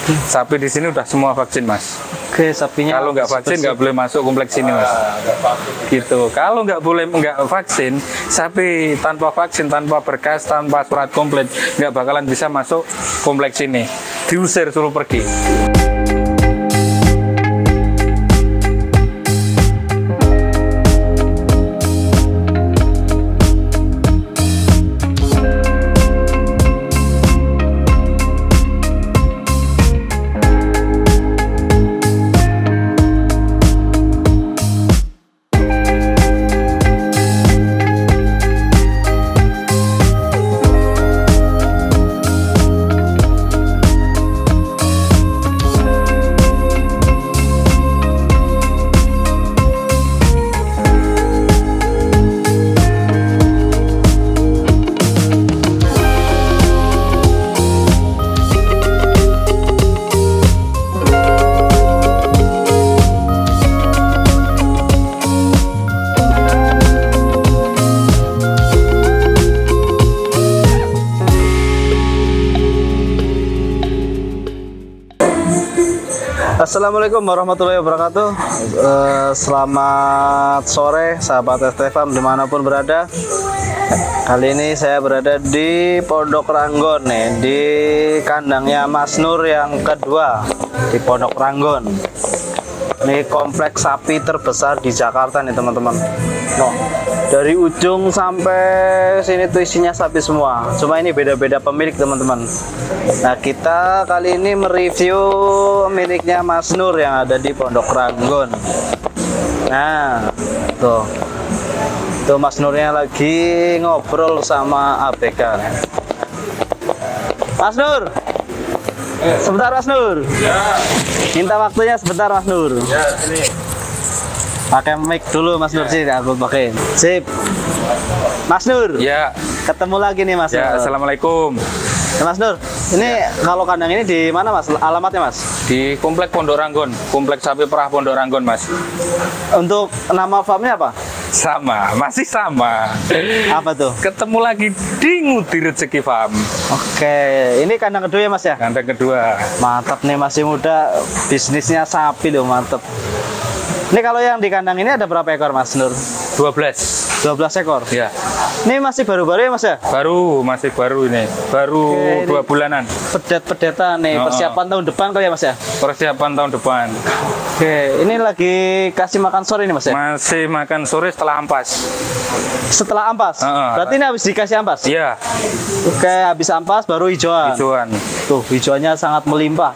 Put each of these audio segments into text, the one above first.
Sapi di sini udah semua vaksin, Mas. Oke, sapinya. Kalau nggak vaksin nggak boleh masuk kompleks sini, Mas. Gitu. Kalau nggak vaksin, sapi tanpa vaksin, tanpa berkas, tanpa surat komplit nggak bakalan bisa masuk kompleks ini. Diusir, suruh pergi. Assalamualaikum warahmatullahi wabarakatuh. Selamat sore sahabat ST Farm dimanapun berada. Kali ini saya berada di Pondok Ranggon nih, di kandangnya Mas Nur yang kedua di Pondok Ranggon. Ini kompleks sapi terbesar di Jakarta nih teman-teman. No, dari ujung sampai sini tuh isinya sapi semua. Cuma ini beda-beda pemilik teman-teman. Nah, kita kali ini mereview miliknya Mas Nur yang ada di Pondok Ranggon. Nah, tuh Mas Nurnya lagi ngobrol sama ABK. Mas Nur, sebentar Mas Nur. Ya. Minta waktunya sebentar Mas Nur. Ya, sini. Pakai mic dulu Mas Nur sih, aku pakai. Sip. Mas Nur. Ya. Ketemu lagi nih Mas Ya, Nur. Assalamualaikum. Ya, Mas Nur, ini kalau kandang ini di mana Mas? Alamatnya Mas? Di Komplek Pondok Ranggon, Kompleks Sapi Perah Pondok Ranggon, Mas. Untuk nama farmnya apa? Sama, masih sama. Apa tuh? Ketemu lagi di Ngudi Rezeki Farm. Oke, ini kandang kedua ya Mas ya? Kandang kedua. Mantap nih, masih muda, bisnisnya sapi loh, mantap. Ini kalau yang di kandang ini ada berapa ekor Mas Nur? 12. 12 ekor? Ya. Ini masih baru-baru ya Mas ya? Masih baru ini. Baru Oke, 2 bulanan. Pedet-pedetan nih, persiapan tahun depan kali ya Mas ya? Persiapan tahun depan. Oke, ini lagi kasih makan sore ini Mas ya? Masih makan sore setelah ampas. Setelah ampas? Berarti ini habis dikasih ampas? Iya. Oke, habis ampas baru hijauan. Hijauan. Tuh, hijauannya sangat melimpah.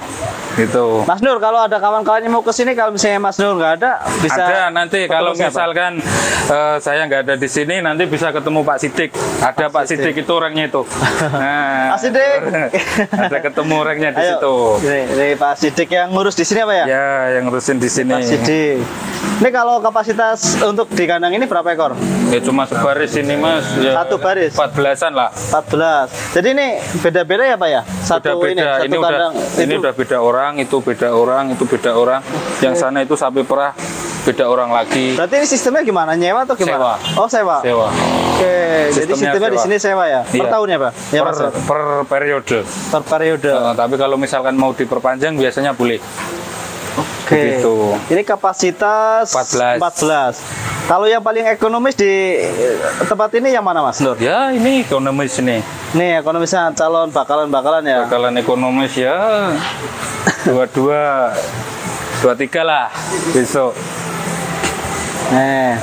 Gitu. Mas Nur, kalau ada kawan-kawan yang mau ke sini, kalau misalnya Mas Nur nggak ada, bisa. Ada nanti kalau siapa? misalkan saya nggak ada di sini, nanti bisa ketemu Pak Sidik. Ada Pak Sidik itu orangnya itu. Nah, Pak Sidik. Ada ketemu orangnya di Ayo, situ. Ini Pak Sidik yang ngurus di sini apa ya? Ya, yang ngurusin di sini. Pak Sidik. Ini kalau kapasitas untuk di kandang ini berapa ekor? Ya cuma sebaris ini Mas. Ya, Satu baris? 14-an lah. 14. Jadi ini beda-beda ya Pak ya? Satu Beda-beda. ini, satu kandang. Ini udah beda orang, itu beda orang, itu beda orang. Yang sana itu sapi perah, beda orang lagi. Berarti ini sistemnya gimana? Nyewa atau gimana? Sewa. Oh, sewa. Sewa. Oke, jadi sistemnya di sewa. sini sewa ya? Per Iya. tahun ya Pak? Ya, Mas? Per periode. Per periode. Tapi kalau misalkan mau diperpanjang biasanya boleh. Oke. Begitu. Ini kapasitas 14. Kalau yang paling ekonomis di tempat ini yang mana Mas Nur? Ya ini ekonomis ini. Nih ekonomisnya calon bakalan ya. Bakalan ekonomis ya 22, 23 lah besok. Nih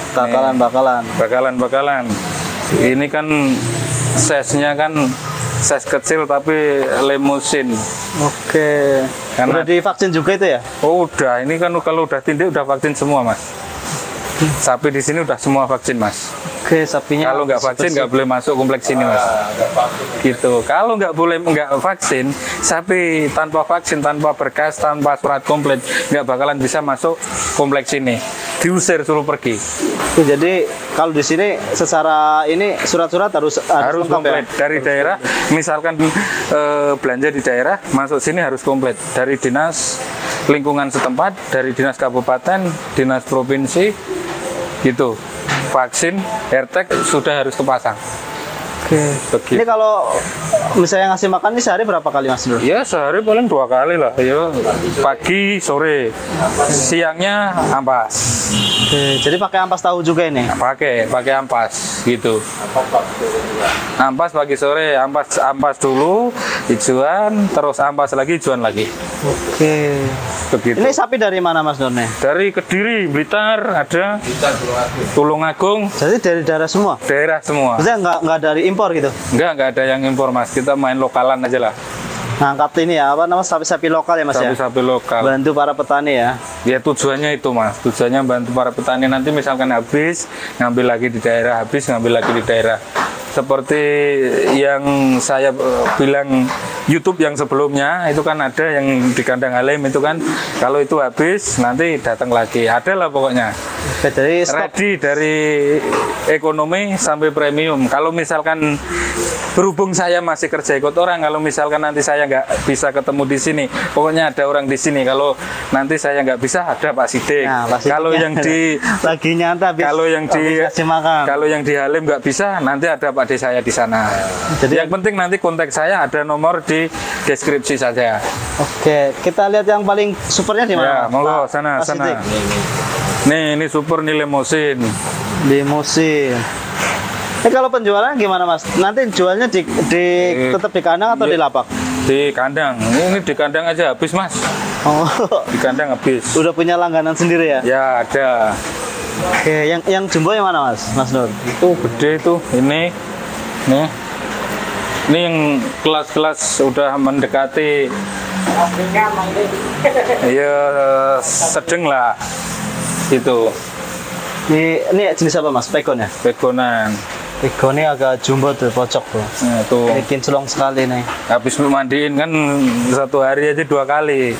Bakalan. Ini kan size-nya kan size kecil tapi limusin. Oke. Karena- Udah divaksin juga itu ya? Oh udah, ini kan kalau udah tindih udah vaksin semua Mas. Sapi di sini udah semua vaksin Mas. Oke, sapinya. Kalau nggak vaksin nggak boleh masuk kompleks sini Mas. Gitu. Kalau nggak vaksin, sapi tanpa vaksin, tanpa berkas, tanpa surat komplit nggak bakalan bisa masuk kompleks ini. Diusir, suruh pergi. Oke, jadi kalau di sini secara ini surat-surat harus lengkap komplit ya? dari daerah. Misalkan belanja di daerah, masuk sini harus komplit dari dinas lingkungan setempat, dari dinas kabupaten, dinas provinsi, gitu. Vaksin, AirTag sudah harus kepasang. Begitu. Ini kalau misalnya ngasih makan ini sehari berapa kali Mas Nur? Ya sehari paling 2 kali lah. Ya pagi, sore, siangnya ampas. Oke, jadi pakai ampas tahu juga ini? Pakai ampas gitu. Ampas pagi sore, ampas dulu, hijauan, terus ampas lagi, hijauan lagi. Oke. Begitu. Ini sapi dari mana Mas Nur nih? Dari Kediri, Blitar ada, Tulungagung, Jadi dari daerah semua? daerah semua. Maksudnya nggak dari impor gitu? Enggak ada yang impor mas. Kita main lokalan aja lah. Ngangkat ini ya, apa namanya, sapi-sapi lokal ya Mas ya? Sapi-sapi lokal. Bantu para petani ya? Ya tujuannya itu mas. Tujuannya bantu para petani. Nanti misalkan habis, ngambil lagi di daerah. Habis, ngambil lagi di daerah. Seperti yang saya bilang YouTube yang sebelumnya itu kan ada yang di kandang Halim itu kan kalau itu habis nanti datang lagi ada lah pokoknya. Oke, jadi Ready dari ekonomi sampai premium. Kalau misalkan berhubung saya masih kerja ikut orang, kalau misalkan nanti saya nggak bisa ketemu di sini, pokoknya ada orang di sini. Kalau nanti saya nggak bisa, ada Pak Sidik. Nah, Pak Sidik kalau yang di lagi nyata, kalau yang di kasih makan. kalau yang di Halim nggak bisa, nanti ada Pak D saya di sana. Jadi yang penting nanti kontak saya ada nomor di deskripsi saja. Oke, kita lihat yang paling supernya di Ya, mana? monggo sana Pak sana. Sidik. Nih, ini super nih limosin. Limusin. Ini kalau penjualan gimana Mas? Nanti jualnya tetap di kandang atau di lapak? Di kandang. Ini di kandang aja habis, Mas. Oh, Di kandang habis. udah punya langganan sendiri ya? Ya, ada. Oke, yang jumbo yang mana Mas Nur? Itu gede tuh. Ini. Nih. Ini yang kelas-kelas udah mendekati ya sedang lah. Itu. Ini jenis apa Mas? Pegon ya? Pegonan. Pegon ini agak jumbo tuh, pocok tuh. Nah, tuh. Ini kinclong sekali nih. Habis mandiin kan satu hari aja 2 kali.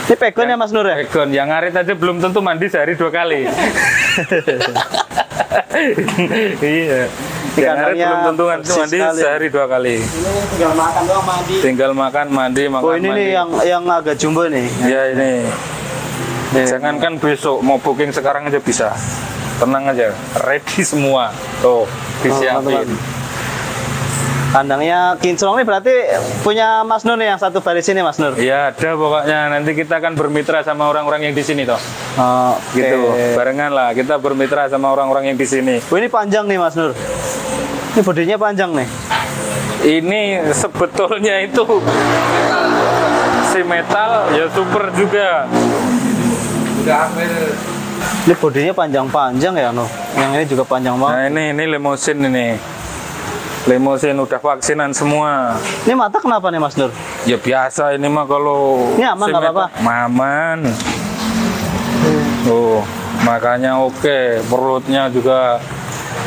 Ini pegon ya Mas Nur ya? Pegon yang ngarit aja belum tentu mandi sehari 2 kali. Iya. Yang ngarit belum tentu mandi sehari 2 kali. Tinggal makan doang mandi. Tinggal makan, mandi, makan, Oh ini mandi. nih yang agak jumbo nih. Ya ini. Jangankan besok mau booking sekarang aja bisa. Tenang aja, ready semua. Tuh, disiapin. teman-teman. Kandangnya kinclong ini berarti punya Mas Nur nih yang satu baris ini Mas Nur. Ya ada pokoknya nanti kita akan bermitra sama orang-orang yang di sini toh. Oh, Gitu, barengan lah kita bermitra sama orang-orang yang di sini. Oh, ini panjang nih Mas Nur. Ini bodinya panjang nih. Ini sebetulnya itu si metal ya super juga. Ini bodinya panjang-panjang ya Nur. Yang ini juga panjang banget. Nah ini limosin ini. Limosin udah vaksinan semua. Ini mata kenapa nih Mas Nur? Ya biasa ini mah kalau Ini aman, si nggak metal- apa-apa? Aman. Oh, makanya oke. Perutnya juga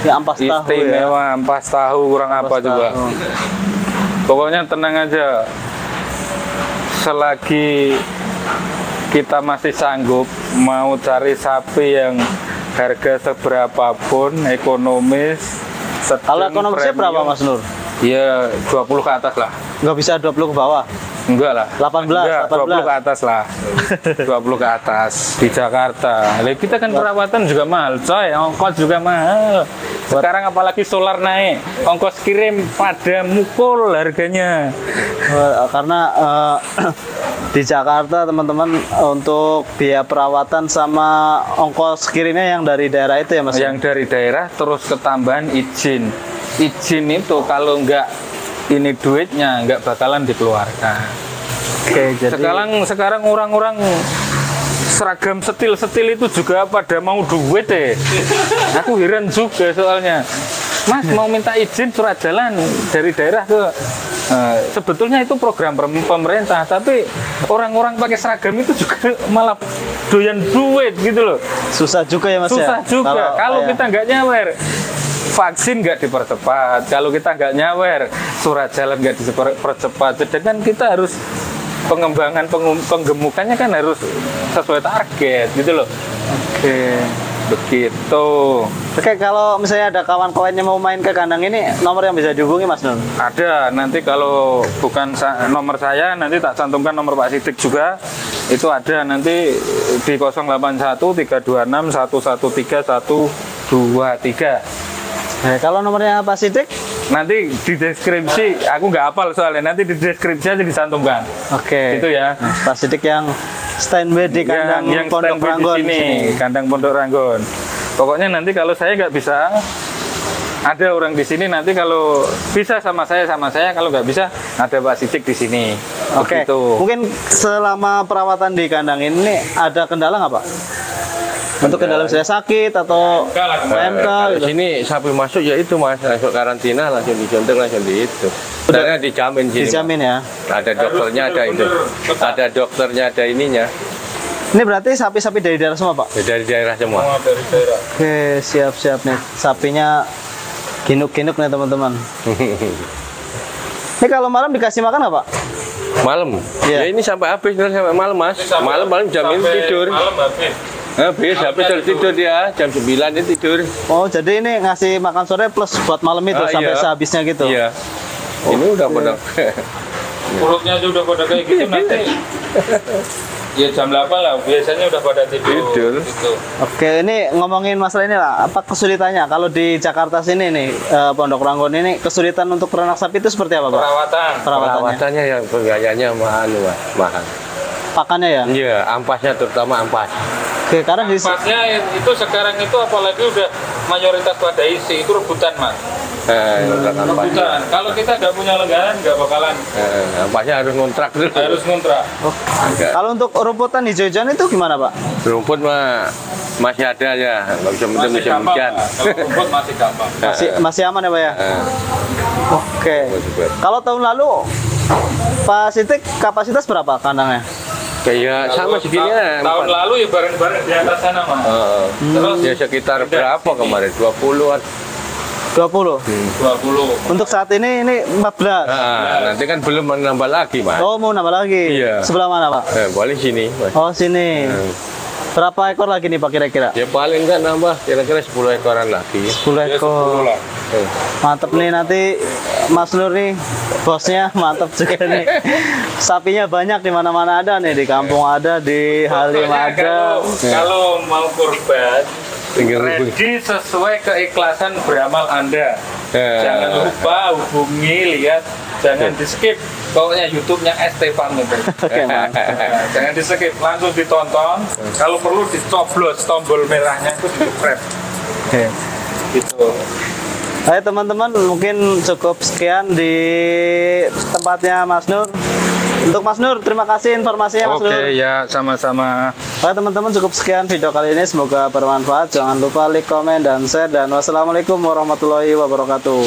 Ya ampas tahu ya. istimewa, ampas tahu kurang apa Ampas juga. tahu. Pokoknya tenang aja. Selagi kita masih sanggup mau cari sapi yang harga seberapapun, ekonomis, Kalau sedang, ekonomisnya premium, berapa Mas Nur? Ya 20 ke atas lah. Nggak bisa 20 ke bawah. Enggak lah. 18, Enggak, 20 ke 18. atas lah. 20 ke atas di Jakarta. Lah kita kan perawatan juga mahal, coy. Ongkos juga mahal. Sekarang apalagi solar naik, ongkos kirim pada mukul harganya. Karena di Jakarta teman-teman untuk biaya perawatan sama ongkos kirimnya yang dari daerah itu ya Mas? Yang dari daerah terus ketambahan izin. Izin itu kalau enggak ini duitnya enggak bakalan dikeluarkan. Oke, jadi Sekarang orang-orang seragam setil-setil itu juga pada mau duit deh. Aku heran juga soalnya. Mas mau minta izin surat jalan dari daerah ke sebetulnya itu program pemerintah, tapi orang-orang pakai seragam itu juga malah doyan duit gitu loh. susah juga ya Mas Susah ya? juga. Kalau kayak- kita nggak nyawer, vaksin nggak dipercepat. Kalau kita nggak nyawer, surat jalan nggak dipercepat. Sedangkan kita harus pengembangan penggemukannya kan harus sesuai target gitu loh. Oke. Begitu. Oke, kalau misalnya ada kawan-kawannya mau main ke kandang ini, nomor yang bisa dihubungi Mas Nur? Ada nanti kalau bukan nomor saya nanti tak cantumkan nomor Pak Sidik juga. Itu ada nanti di 081 326 113 123. Kalau nomornya Pak Sidik? Nanti di deskripsi, aku nggak hafal soalnya. Nanti di deskripsi aja disantumkan. Oke. Itu ya. Nah, Pak Sidik yang standby di kandang yang Pondok standby Ranggon di sini, kandang Pondok Ranggon. Pokoknya nanti kalau saya nggak bisa, ada orang di sini. Nanti kalau bisa sama saya, kalau nggak bisa ada Pak Sidik di sini. Oke. Begitu. Mungkin selama perawatan di kandang ini ada kendala nggak Pak? Untuk kendala saya sakit atau PMK Kalau gitu. sini sapi masuk ya itu Mas, masuk karantina langsung disuntik langsung di itu. Sebenarnya dijamin sini. Dijamin ya. Ada dokternya, ada itu. Ada dokternya, ada ininya. Ini berarti sapi-sapi dari daerah semua Pak? Dari daerah semua. Oke, siap-siap nih. Sapinya ginuk-ginuk nih teman-teman. Ini kalau malam dikasih makan nggak Pak? Malam. Iya. Ya ini sampai habis sampai malam Mas. Malam jam ini tidur. Habis tidur dia jam 9 ini tidur. Oh, jadi ini ngasih makan sore plus buat malam itu sampai iya. sehabisnya gitu. Iya. Ini udah pada Perutnya sudah pada kayak gitu nanti. Ya jam 8 lah, biasanya udah pada tidur. Gitu. Oke, ini ngomongin masalah ini lah. Apa kesulitannya kalau di Jakarta sini nih, Pondok Ranggon ini kesulitan untuk ternak sapi itu seperti apa Pak? Perawatannya. perawatannya yang biayanya mahal. Pakannya ya? Iya, ampasnya terutama ampas. Oke, karena di Ampasnya itu sekarang itu apalagi udah mayoritas pada isi, itu rebutan Mas. Rebutan. Kalau kita nggak punya langganan nggak bakalan. Ampasnya harus ngontrak dulu. Harus ngontrak. kalau untuk rumputan hijau-hijauan itu gimana Pak? Rumput mah masih ada ya, nggak bisa musim gampang, hujan. Pak. Kalau rumput masih gampang. Masih aman ya Pak ya? Oke. Kalau tahun lalu Pak Sidik kapasitas berapa kandangnya? Kayak sama segini ya. Tahun lalu ya bareng-bareng di atas sana Mas. Terus Ya sekitar berapa kemarin? 20-an. 20. 20. Untuk saat ini 14. Nanti kan belum menambah lagi, Mas. Oh, mau nambah lagi? Iya. Sebelah mana Pak? Paling sini, Mas. Oh, sini. Berapa ekor lagi nih Pak kira-kira? Ya paling kan nambah kira-kira 10 ekoran lagi. 10 ekor. Mantep nih nanti Mas Nur nih bosnya mantep juga nih. Sapinya banyak di mana-mana ada nih, di kampung ada, di Halim ada. Kalau mau kurban Tinggal ready sesuai keikhlasan beramal Anda. Jangan lupa hubungi, lihat, jangan di skip. Pokoknya YouTube-nya Estefan itu. Oke, mantap. Jangan di skip, langsung ditonton. Kalau perlu dicoblos tombol merahnya itu di-subscribe. Oke. Gitu. Hai teman-teman, mungkin cukup sekian di tempatnya Mas Nur. Untuk Mas Nur, terima kasih informasinya Mas Nur. Oke, ya sama-sama. Oke teman-teman, cukup sekian video kali ini. Semoga bermanfaat. Jangan lupa like, komen, dan share. Dan wassalamualaikum warahmatullahi wabarakatuh.